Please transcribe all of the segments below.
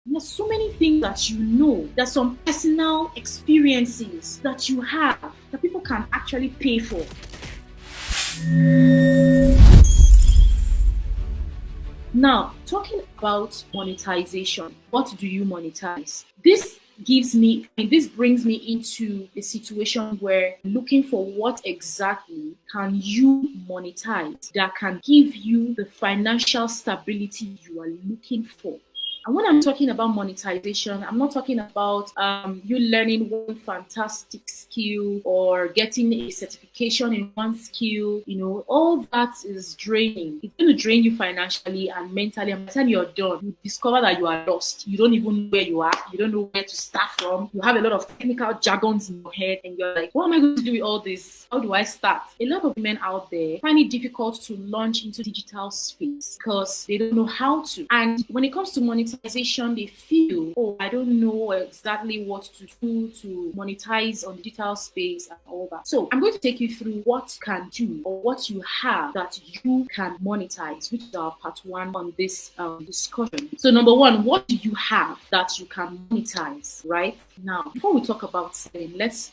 There's so many things that you know. There's some personal experiences that you have that people can actually pay for. Now, talking about monetization, what do you monetize? This brings me into a situation where looking for what exactly can you monetize that can give you the financial stability you are looking for. And when I'm talking about monetization, I'm not talking about you learning one fantastic skill or getting a certification in one skill. All that is draining. It's going to drain you financially and mentally. And by the time you're done, you discover that you are lost. You don't even know where you are. You don't know where to start from. You have a lot of technical jargons in your head and you're like, what am I going to do with all this? How do I start? A lot of women out there find it difficult to launch into digital space because they don't know how to. And when it comes to monetization, they feel, I don't know exactly what to do to monetize on digital space and all that. So I'm going to take you through what you can do or what you have that you can monetize, which is our part one on this discussion. So number one, what do you have that you can monetize, right? Now, before we talk about selling, let's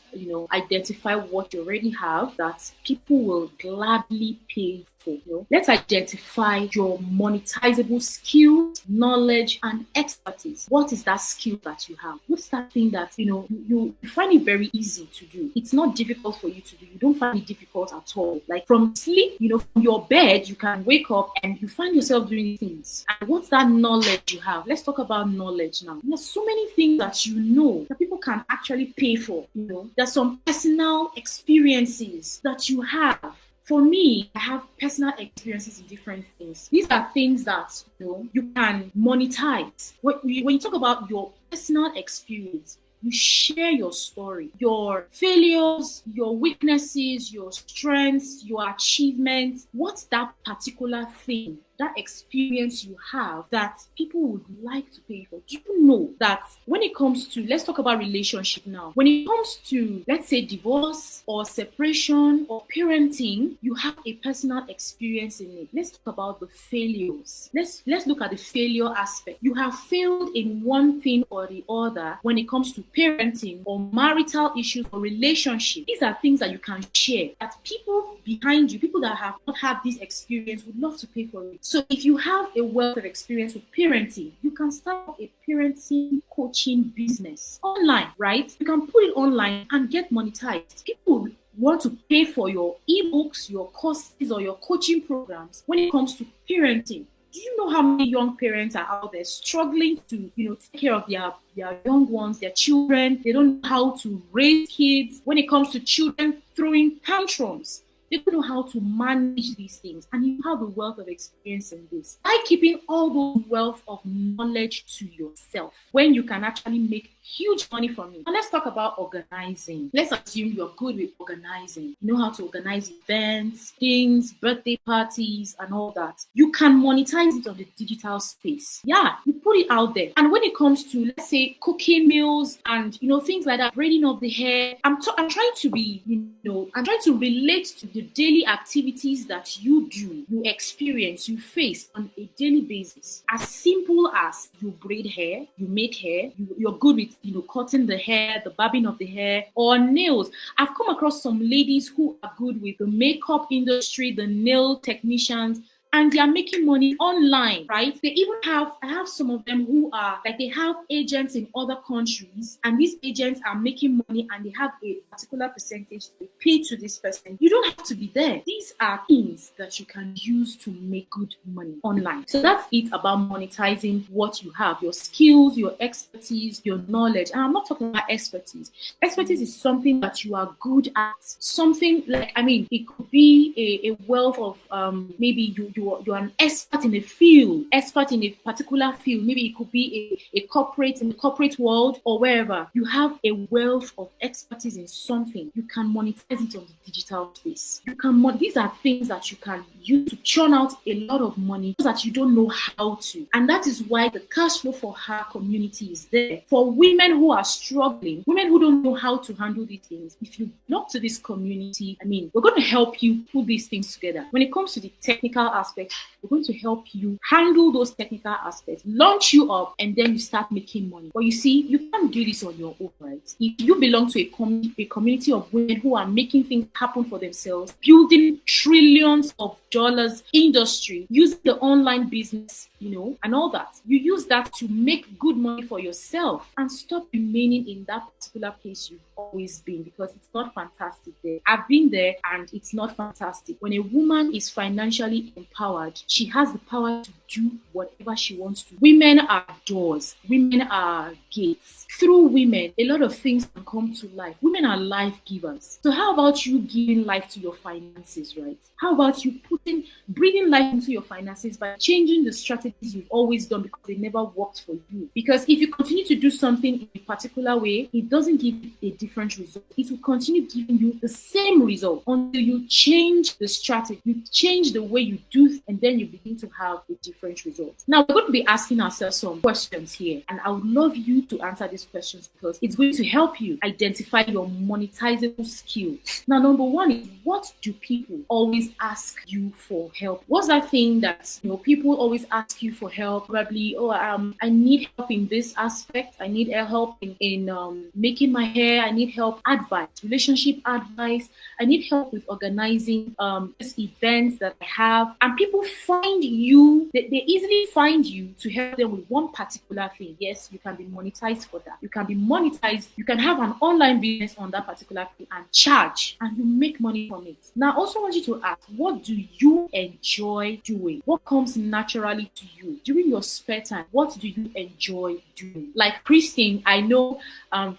identify what you already have that people will gladly pay for. Let's identify your monetizable skills, knowledge, and expertise. What is that skill that you have? What's that thing that you find it very easy to do? It's not difficult for you to do. You don't find it difficult at all. Like from sleep, from your bed, you can wake up and you find yourself doing things. And what's that knowledge you have? Let's talk about knowledge now. There's so many things that you know that people can actually pay for. There's some personal experiences that you have. For me, I have personal experiences in different things. These are things that you can monetize. When you talk about your personal experience, you share your story, your failures, your weaknesses, your strengths, your achievements. What's that particular thing, that experience you have that people would like to pay for? Do you know that when it comes to, let's talk about relationship now. When it comes to, let's say, divorce or separation or parenting, you have a personal experience in it. Let's talk about the failures. Let's look at the failure aspect. You have failed in one thing or the other when it comes to parenting or marital issues or relationship. These are things that you can share that people behind you, people that have not had this experience, would love to pay for it. So if you have a wealth of experience with parenting, you can start a parenting coaching business online, right? You can put it online and get monetized. People want to pay for your ebooks, your courses, or your coaching programs when it comes to parenting. Do you know how many young parents are out there struggling to, take care of their young ones, their children? They don't know how to raise kids. When it comes to children throwing tantrums, they don't know how to manage these things. And you have a wealth of experience in this. By keeping all those wealth of knowledge to yourself, when you can actually make huge money from it. And let's talk about organizing. Let's assume you're good with organizing. You know how to organize events, things, birthday parties, and all that. You can monetize it on the digital space. Yeah, you put it out there. And when it comes to, let's say, cooking meals and things like that, braiding of the hair, I'm trying to be, I'm trying to relate to the daily activities that you do, you experience, you face on a daily basis. As simple as you braid hair, you make hair, you're good with cutting the hair, the barbing of the hair, or nails. I've come across some ladies who are good with the makeup industry, the nail technicians, and they are making money online, right? I have some of them who are they have agents in other countries, and these agents are making money and they have a particular percentage to pay to this person. You don't have to be there. These are things that you can use to make good money online. So that's it about monetizing what you have, your skills, your expertise, your knowledge. And I'm not talking about expertise. Expertise is something that you are good at. Something it could be a wealth of maybe you're an expert in a field, expert in a particular field. Maybe it could be a corporate, in the corporate world or wherever. You have a wealth of expertise in something. You can monetize it on the digital space. These are things that you can use to churn out a lot of money that you don't know how to. And that is why the cash flow for her community is there. For women who are struggling, women who don't know how to handle these things, if you belong to this community, we're going to help you put these things together. When it comes to the technical aspect, aspects. We're going to help you handle those technical aspects, launch you up, and then you start making money. But you see, you can't do this on your own, right? If you belong to a community of women who are making things happen for themselves, building trillions of dollars industry, using the online business, and all that, you use that to make good money for yourself and stop remaining in that particular place you've always been, because it's not fantastic there. I've been there and it's not fantastic. When a woman is financially empowered, she has the power to do whatever she wants to. Women are doors, women are gates. Through women, a lot of things can come to life. Women are life givers. So how about you giving life to your finances, right? How about you breathing life into your finances by changing the strategies you've always done because they never worked for you? Because if you continue to do something in a particular way, it doesn't give you a different result. It will continue giving you the same result until you change the strategy, you change the way you do, and then you begin to have a different result. Now, we're going to be asking ourselves some questions here, and I would love you to answer these questions because it's going to help you identify your monetizable skills. Now, number one is, what do people always ask you for help? What's that thing that people always ask you for help? Probably, I need help in this aspect. I need help in making my hair. I need help, advice, relationship advice. I need help with organizing this events that I have. And people find you, they easily find you to help them with one particular thing. Yes, you can be monetized for that. You can be monetized. You can have an online business on that particular thing and charge, and you make money from it. Now, I also want you to ask, what do you enjoy doing? What comes naturally to you during your spare time? What do you enjoy doing? Like Christine, I know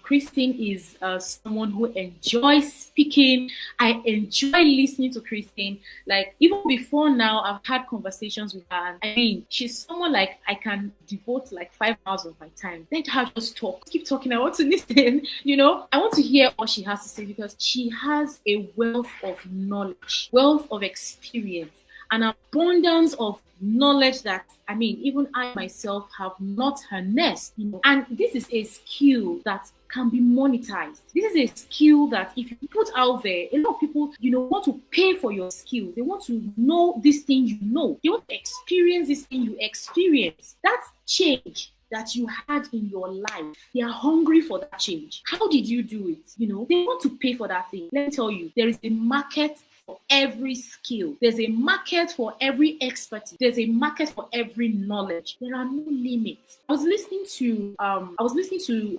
Christine is someone who enjoys speaking. I enjoy listening to Christine. Like, even before now, I've had conversations with her. I mean, she's someone like I can devote like 5 hours of my time. Let her just talk. Keep talking. I want to listen. I want to hear what she has to say because she has a wealth of knowledge, wealth of experience, an abundance of knowledge that, I mean, even I myself have not harnessed. And this is a skill that can be monetized. This is a skill that if you put out there, a lot of people, want to pay for your skill. They want to know this thing They want to experience this thing you experience. That's change that you had in your life. They are hungry for that change. How did you do it? They want to pay for that thing. Let me tell you, there is a market for every skill. There's a market for every expertise. There's a market for every knowledge. There are no limits. I was listening to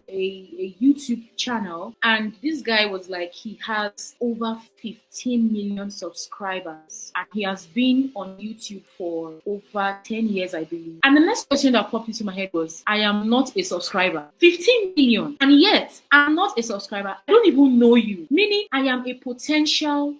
a YouTube channel, and this guy was like, he has over 15 million subscribers, and he has been on YouTube for over 10 years, I believe. And the next question that popped into my head was, I am not a subscriber. 15 million, and yet I'm not a subscriber. I don't even know you. Meaning, I am a potential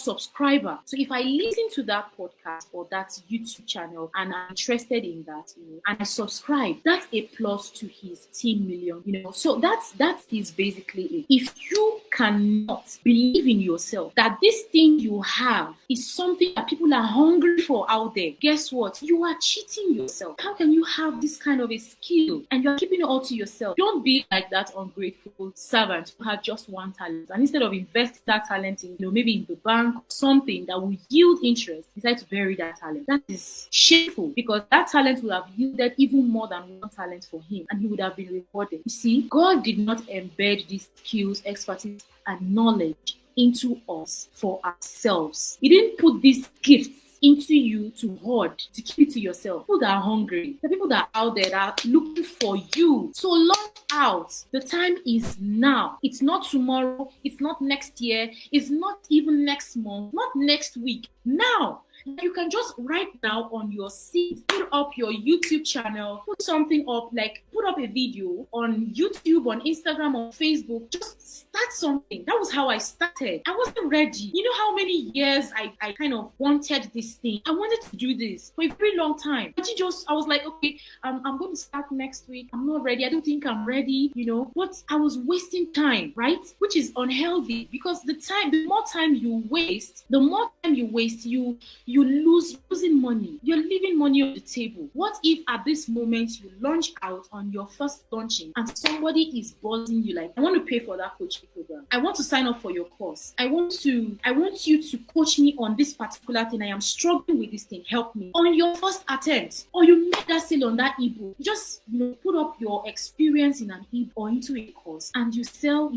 subscriber. So if I listen to that podcast or that YouTube channel and I'm interested in that, and I subscribe, that's a plus to his 10 million, So that is basically it. If you cannot believe in yourself that this thing you have is something that people are hungry for out there, guess what? You are cheating yourself. How can you have this kind of a skill and you're keeping it all to yourself? Don't be like that ungrateful servant who had just one talent, and instead of investing that talent in, maybe in the bank, something that will yield interest, decide to bury that talent. That is shameful, because that talent will have yielded even more than one talent for him, and he would have been rewarded. You see, God did not embed these skills, expertise, and knowledge into us for ourselves. He didn't put these gifts into you to hoard, to keep it to yourself. People that are hungry, the people that are out there that are looking for you. So launch out. The time is now. It's not tomorrow. It's not next year. It's not even next month. Not next week. Now. You can just right now on your seat put up your YouTube channel, put something up, like put up a video on YouTube, on Instagram, on Facebook. Just start something. That was how I started. I wasn't ready. You know how many years I kind of wanted this thing. I wanted to do this for a very long time. I was like, okay, I'm going to start next week. I'm not ready. I don't think I'm ready, But I was wasting time, right? Which is unhealthy, because the more time you waste, you you losing money. You're leaving money on the table. What if at this moment you launch out on your first launching and somebody is buzzing you like, I want to pay for that coaching program. I want to sign up for your course. I want you to coach me on this particular thing. I am struggling with this thing. Help me. On your first attempt, or you make that sale on that ebook, just put up your experience in an ebook or into a course, and you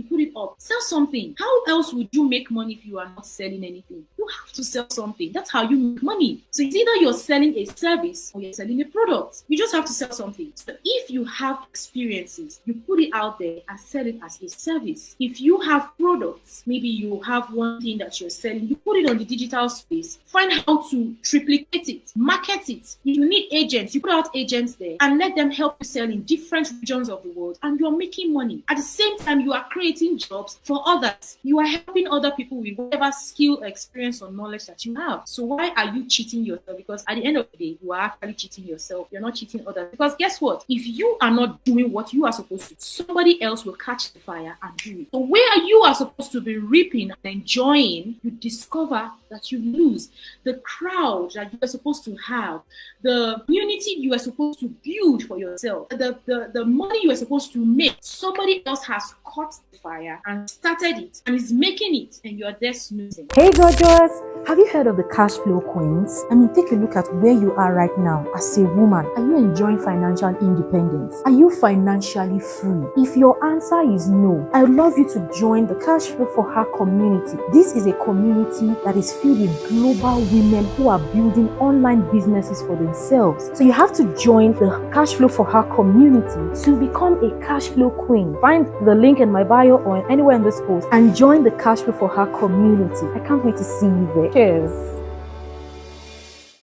put it up. Sell something. How else would you make money if you are not selling anything? You have to sell something. That's how you make money. So it's either you're selling a service or you're selling a product. You just have to sell something. So if you have experiences, you put it out there and sell it as a service. If you have products, maybe you have one thing that you're selling, you put it on the digital space. Find how to triplicate it, market it. If you need agents, you put out agents there and let them help you sell in different regions of the world, and you're making money. At the same time, you are creating jobs for others. You are helping other people with whatever skill, experience, or knowledge that you have. So why are you cheating yourself? Because at the end of the day, you are actually cheating yourself. You're not cheating others. Because guess what? If you are not doing what you are supposed to, somebody else will catch the fire and do it. So where you are supposed to be reaping and enjoying, you discover that you lose. The crowd that you are supposed to have, the community you are supposed to build for yourself, the money you are supposed to make, somebody else has caught the fire and started it and is making it, and you're there snoozing. Hey gorgeous, have you heard of the cash flow queens? I mean, take a look at where you are right now as a woman. Are you enjoying financial independence? Are you financially free? If your answer is no, I would love you to join the Cash Flow for Her community. This is a community that is filled with global women who are building online businesses for themselves. So you have to join the Cash Flow for Her community to become a cash flow queen. Find the link in my bio or anywhere in this post and join the Cash Flow for Her community. I can't wait to see you there. Cheers.